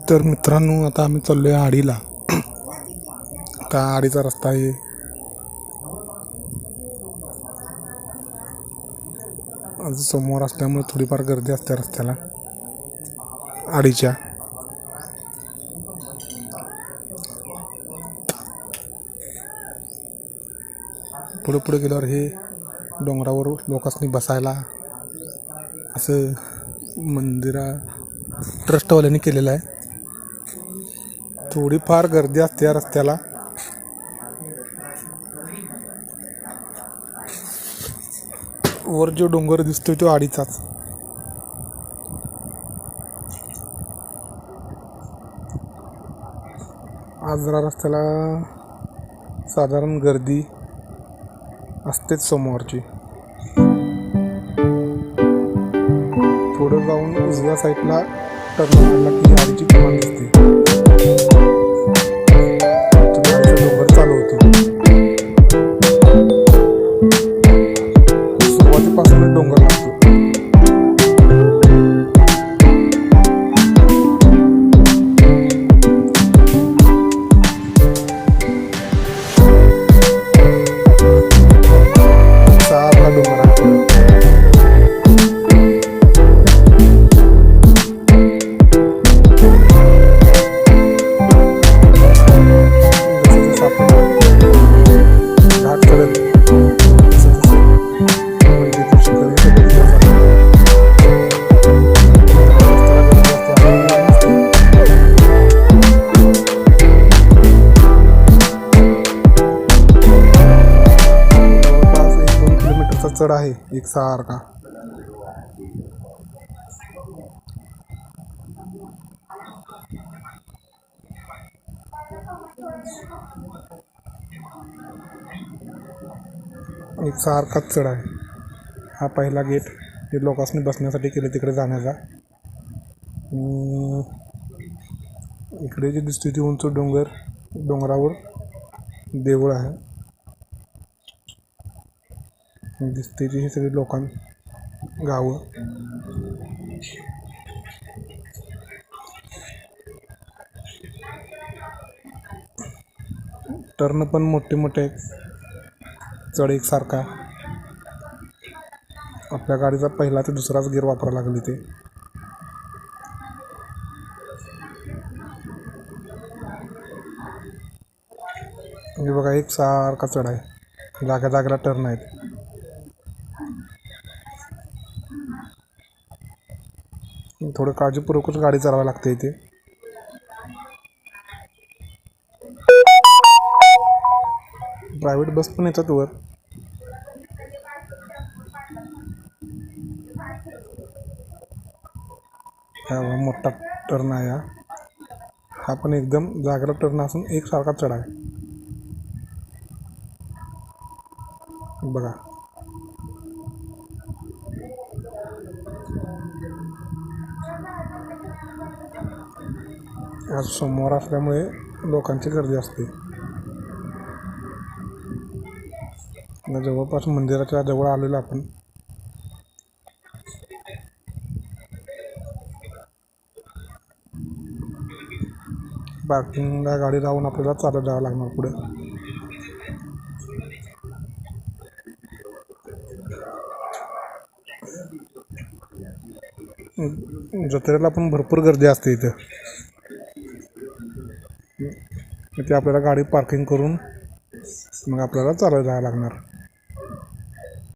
तर मित्रांनो, आता आम्ही चाललो आहे आडीला. आता आडीचा रस्ता आहे. आज सोमवार असल्यामुळे थोडीफार गर्दी असते रस्त्याला आडीच्या. पुढे पुढे गेल्यावर हे डोंगरावर लोकांनी बसायला असं मंदिरा ट्रस्टवाल्यांनी केलेलं आहे. थोडीफार गर्दी असते या रस्त्याला. वर जो डोंगर दिसतोय तो आडीचाच. आज जरा रस्त्याला साधारण गर्दी असतेच सोमवारची. थोडं जाऊन उजव्या साईडला टर्न मारला की आडीची कमान दिसते. डोंगर चालू होतो. सुरुवातीपासूनच डोंगर लागतो. सारा डोंगर आहे. चढ आहे एक सारखा. एक सारखाच चढ आहे. हा पहिला गेट ते लोकांनी बसण्यासाठी केले तिकडे जाण्याचा. इकडे जे दिसते ती उंच डोंगरावर देऊळ आहे. दिसते ती हे सगळी गावं. टर्न पण मोठे मोठे, चढ एकसारखा. आपल्या गाडीचा पहिला ते दुसराच गिअर वापरायला लागले ते. हे बघा एक सारखा चढ आहे. जागा जागेला टर्न आहेत. थोडं काळजीपूर्वकच गाडी चालवायला लागते इथे. प्रायव्हेट बस पण येतात वर. मोठा टर्न आहे हा पण एकदम जागेला टर्न असून एक सारखा चढ आहे. बघा आज सोमवार असल्यामुळे लोकांची गर्दी असते. जवळपास मंदिराच्या जवळ आलेलो आपण. पार्किंगला गाडी लावून आपल्याला चालत जावं लागणार पुढे. जत्रेला पण भरपूर गर्दी असते इथं. इथे आपल्याला गाडी पार्किंग करून मग आपल्याला चालत जावं लागणार.